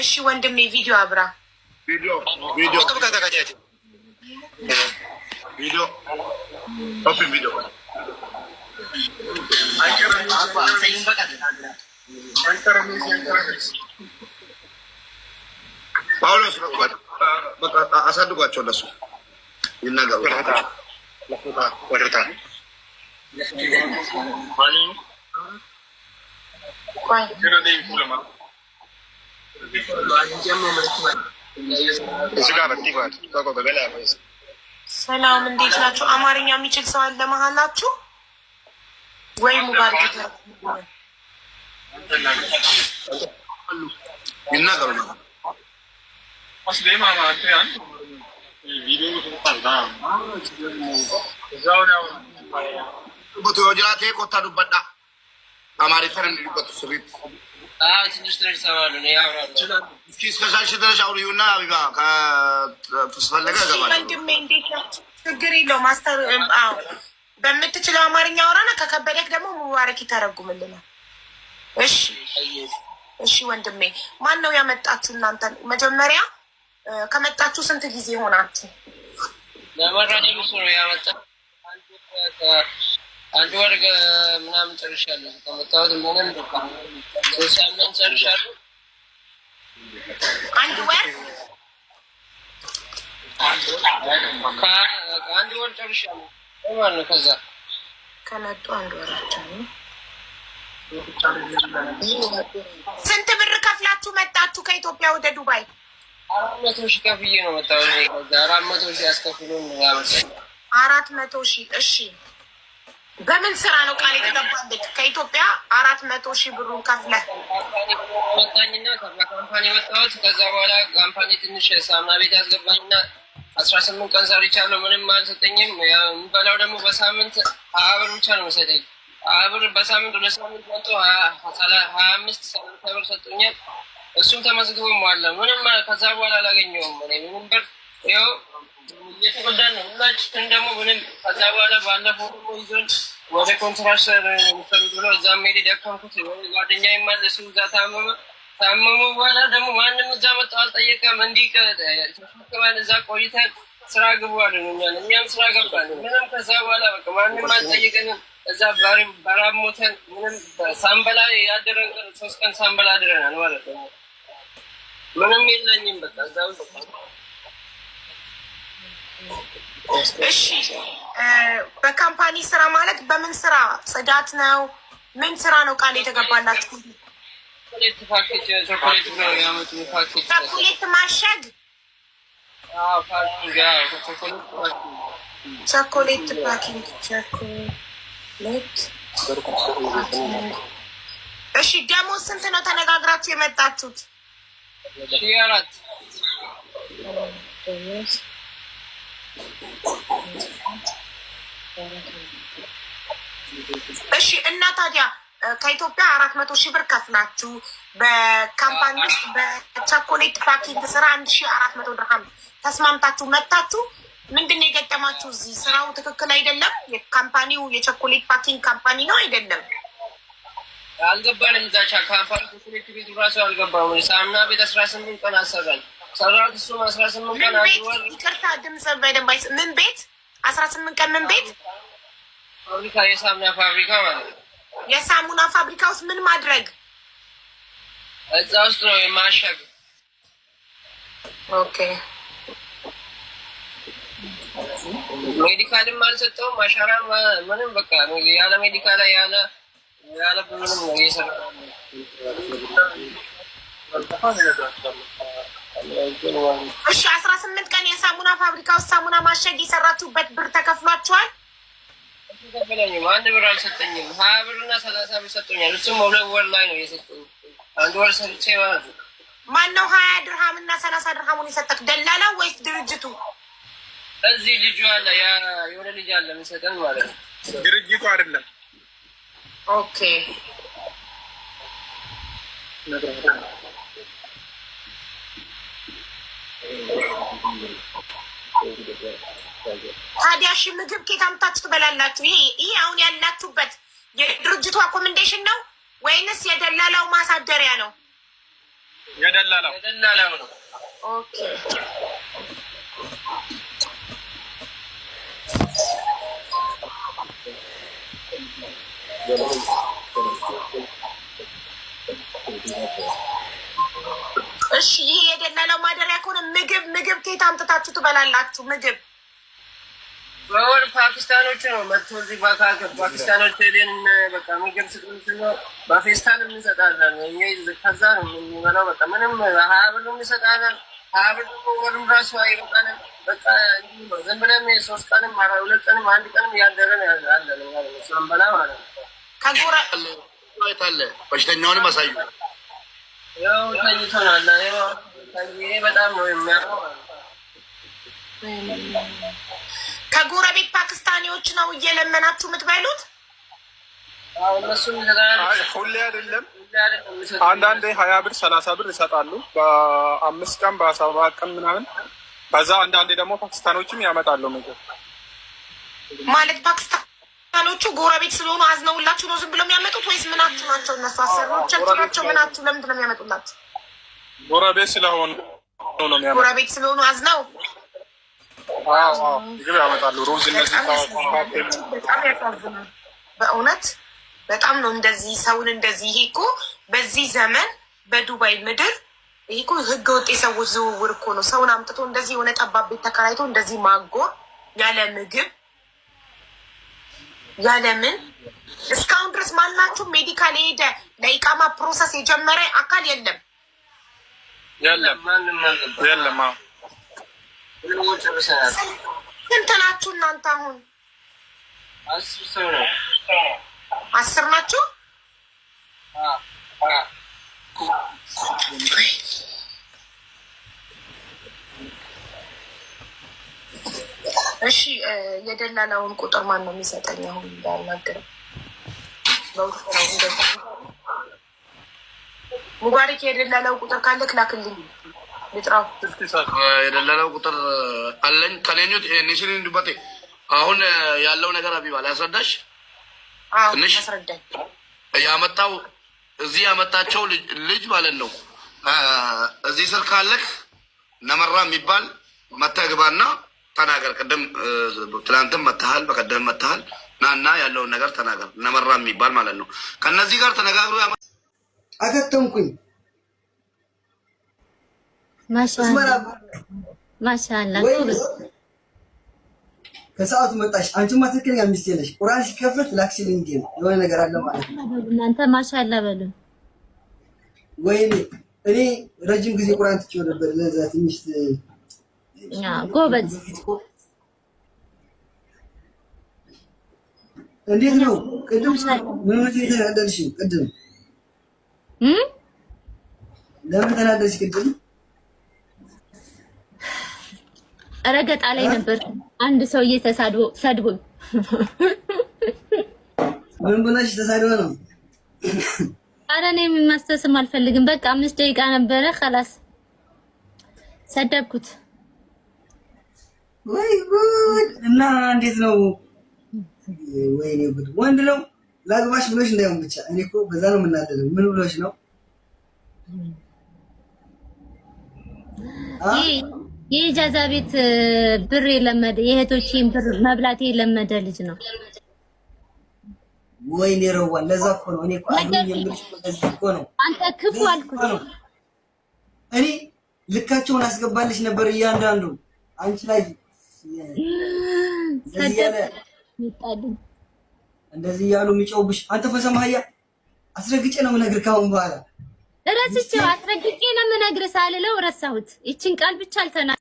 እሺ ወንድሜ ቪዲዮ አብራ ቪዲዮ ጳውሎስ አሳድጓቸው እነሱ ይናገሩ። ሰላም እንዴት ናችሁ? አማርኛ የሚችል ሰው አለ መሀላችሁ ወይ? ሙባረክ ይናገሩ ነው። ጆራቴ ቆታ ዱበዳ አማሪተን እንዲቆጡ ስሪት ትንሽ ትንሽ ሰማሉ ነው ያወራሉ። እስኪ እስከዛሽ ድረስ አውሪውና አቢባ ከተስፈለገ ገባል። ወንድሜ እንዴት ነው? ችግር የለውም። ማስተር በምትችለው አማርኛ አውራና ከከበደክ ደግሞ ሙባረክ ይተረጉምልናል። እሺ እሺ ወንድሜ ማን ነው ያመጣችሁ እናንተ? መጀመሪያ ከመጣችሁ ስንት ጊዜ ሆናችሁ? ለመራጭ ነው ያመጣ አንድ ወር ምናምን ጨርሻለሁ። ከመጣሁት ምንም በቃ 3 ሳምንት ጨርሻለሁ። አንድ ወር ጨርሻለሁ ማለት ነው። ከዛ ከመጡ አንድ ወራቸው ነው። ስንት ብር ከፍላችሁ መጣችሁ ከኢትዮጵያ ወደ ዱባይ? 400,000 ከፍዬ ነው መጣሁ። ከዛ 400,000 ያስከፍሉን ያመጣኝ 400,000። እሺ በምን ስራ ነው ቃል የተገባልህ? ከኢትዮጵያ 400,000 ብሩን ከፍለህ መጣኝና ከካምፓኒ መጣሁት። ከዛ በኋላ ካምፓኒ ትንሽ ሳሙና ቤት ያስገባኝና 18 ቀን ሰርቻለሁ። ምንም አልሰጠኝም። የምበላው ደግሞ በሳምንት 20 ብር ብቻ ነው መሰለኝ። 20 ብር በሳምንት 2 ሳምንት መጥቶ 25 ብር ሰጡኛል። እሱም ተመዝግቦ ሟላ። ምንም ከዛ በኋላ አላገኘሁም። ምንም ብር ያው እየተጎዳን ነው ሁላችን ደግሞ ምንም። ከዛ በኋላ ባለፈው ደግሞ ይዞን ወደ ኮንትራክተር የሚሰሩት ብሎ እዛም ሄደ ደከምኩት። ጓደኛዬ ማለት እሱ እዛ ታመሙ። በኋላ ደግሞ ማንም እዛ መጣሁ አልጠየቀም። እንዲህ ተሸክመን እዛ ቆይተን ስራ ግቡ አሉን። እኛም ስራ ገባን። ምንም ከዛ በኋላ በቃ ማንም አልጠየቀንም። እዛ በራብ ሞተን ምንም ሳንበላ ያደረን 3 ቀን ሳንበላ አድረናል ማለት ነው። ምንም የለኝም በቃ እዛ ውስጥ። እሺ በካምፓኒ ስራ ማለት በምን ስራ? ጽዳት ነው? ምን ስራ ነው ቃል የተገባላችሁ? ቾኮሌት ፓኬጅ ቾኮሌት ነው ያመጡ ፓኬጅ ቾኮሌት ማሸግ። ፓኬጅ ቾኮሌት ፓኬጅ ቾኮሌት። እሺ ደሞዝ ስንት ነው ተነጋግራችሁ የመጣችሁት? 4,000 እሺ እና ታዲያ ከኢትዮጵያ 400,000 ብር ከፍላችሁ በካምፓኒ ውስጥ በቸኮሌት ፓኪንግ ስራ 1400 ድርሃም ተስማምታችሁ መታችሁ። ምንድን ነው የገጠማችሁ? እዚህ ስራው ትክክል አይደለም። የካምፓኒው የቸኮሌት ፓኪንግ ካምፓኒ ነው አይደለም? አልገባንም። እዛ ካምፓኒ ቸኮሌት ቤቱ ራሱ አልገባም። ሳሙና ቤት 18 ቀን አሰራኝ ሰራሁት። እሱም 18 ቀን አድርጓል። ይቅርታ ድምጽ በደንብ ምን ቤት 18 ቀን ምን ቤት? ፋብሪካ የሳሙና ፋብሪካ ማለት ነው። የሳሙና ፋብሪካ ውስጥ ምን ማድረግ? እዛ ውስጥ ነው የማሸግ። ኦኬ ሜዲካልም አልሰጠውም። አሻራ ምንም በቃ ያለ ሜዲካል ያለ ምንም ነው እየሰራ እሺ 18 ቀን የሳሙና ፋብሪካ ውስጥ ሳሙና ማሸግ የሰራችሁበት ብር ተከፍሏችኋል? ተከፈለኝም። 1 ብር አልሰጠኝም። 20 ብርና 30 ብር ሰጡኛል። እሱም 2 ወር ላይ ነው የሰጡኝ። 1 ወር ሰርቼ ማለት ነው። ማነው 20 ድርሃም እና 30 ድርሃሙን የሰጠክ? ደላላ ወይስ ድርጅቱ? እዚህ ልጁ አለ የሆነ ልጅ አለ የሚሰጠን ማለት ነው። ድርጅቱ አይደለም። ኦኬ ታዲያ እሺ ምግብ ከየት አምጥታችሁ ትበላላችሁ? ይሄ አሁን ያላችሁበት የድርጅቱ አኮመንዴሽን ነው ወይንስ የደላላው ማሳደሪያ ነው? የደላላው ነው። ኦኬ እሺ ይሄ የደላላው ማደሪያ ከሆነ ምግብ ከየት አምጥታችሁ ትበላላችሁ? ምግብ ወር ፓኪስታኖች ነው መጥቶ እዚህ ፓኪስታኖች ሄደን በቃ ምግብ ስጡን ነው በፌስታል እንሰጣለን። ከዛ ነው የምንበላው። በቃ ምንም 20 ብር እንሰጣለን። 20 ብር ወርም ራሱ አይበቃንም። በቃ ዝም ብለን 3 ቀንም 2 ቀንም 1 ቀንም ያደረን ያለን ማለት ነው ስለምበላ ማለት ነው። ከጎራ ታለ በሽተኛውንም አሳዩ። ያው ታይቶናል። ያው በጣም ነው የሚያምረው። ከጎረቤት ፓኪስታኒዎች ነው እየለመናችሁ የምትበሉት? አዎ እነሱም ይሰጣሉ። ሁሌ አይደለም። አንዳንዴ 20 ብር 30 ብር ይሰጣሉ በ5 ቀን በ7 ቀን ምናምን። ከዛ አንዳንዴ ደግሞ ፓኪስታኖችም ያመጣሉ ምግብ። ማለት ፓኪስታኖቹ ጎረቤት ስለሆኑ አዝነውላችሁ ነው ዝም ብለው የሚያመጡት ወይስ ምናችሁ ናቸው? እነሱ አሰሪዎቻችሁ ናቸው? ምናችሁ ለምንድን ነው የሚያመጡላችሁ? ጎረቤት ስለሆኑ ነው የሚያመጡት። ጎረቤት ስለሆኑ አዝነው ምግብ ያመጣሉ። ሩዝ እነዚህ በጣም ያሳዝናል። በእውነት በጣም ነው እንደዚህ ሰውን እንደዚህ። ይሄ እኮ በዚህ ዘመን በዱባይ ምድር ይሄ እኮ ህገ ወጥ የሰዎች ዝውውር እኮ ነው። ሰውን አምጥቶ እንደዚህ የሆነ ጠባብ ቤት ተከራይቶ እንደዚህ ማጎር ያለ ምግብ ያለ ምን። እስካሁን ድረስ ማናችሁ ሜዲካል የሄደ ለኢቃማ ፕሮሰስ የጀመረ አካል የለም? የለም። ስንት ናችሁ እናንተ አሁን? 10 ሰው ነው። 10 ናችሁ? እሺ የደላላውን ቁጥር ማን ነው የሚሰጠኝ? አሁን እንዳልናገረው ሙባሪክ የደላላው ቁጥር ካለክ ላክልኝ ልጥራው። የደላላው ቁጥር አለኝ ከኔኙት ኒሽን እንዱባቴ አሁን ያለው ነገር አቢባ ላስረዳሽ። ትንሽ አስረዳኝ። ያመጣው እዚህ ያመጣቸው ልጅ ማለት ነው። እዚህ ስር ካለክ ነመራ የሚባል መተግባና ተናገር። ቅድም ትላንትም መተሃል፣ በቀደም መተሃል። ናና ያለውን ነገር ተናገር። ነመራ የሚባል ማለት ነው። ከነዚህ ጋር ተነጋግሮ አገተምኩኝ። ማሻአላ ከሰዓቱ መጣሽ። አንቺማ ትክክለኛ ሚስቴ ነሽ። ቁርአን ሲከፈት ላክሽልኝ እንዴ ነው የሆነ ነገር አለ ማለት ነው። እናንተ ማሻአላ በሉ። ወይኔ እኔ ረጅም ጊዜ ቁርአን ትቼው ነበር። ለዛ ትንሽ ጎበዝ። እንዴት ነው ቅድም ምን ተናደድሽ? ቅድም ለምን ተናደድሽ? ቅድም ረገጣ ላይ ነበር። አንድ ሰውዬ ሰድቦ ምን ብለሽ ተሳድቦ ነው? ኧረ እኔ ማስተስም አልፈልግም። በቃ 5 ደቂቃ ነበረ خلاص ሰደብኩት። ወይ ጉድ! እና እንዴት ነው? ወይኔ ጉድ! ወንድ ነው ላግባሽ ብሎሽ እንዳይሆን ብቻ። እኔ እኮ በዛ ነው የምናደደው። ምን ብሎሽ ነው? የኢጃዛ ቤት ብር የለመደ የእህቶቼን ብር መብላት የለመደ ልጅ ነው። ወይኔ ረዋ! ለዛ እኮ ነው እኔ እኮ አሁን የምልሽ ለዚህ እኮ ነው። አንተ ክፉ አልኩት። እኔ ልካቸውን አስገባልሽ ነበር እያንዳንዱ አንቺ ላይ እንደዚህ ያሉ የሚጨውብሽ አንተ ፈሰማያ አስረግጬ ነው የምነግርህ። ካሁን በኋላ ረስቼው አስረግጬ ነው የምነግርህ ሳልለው ረሳሁት። ይችን ቃል ብቻ አልተና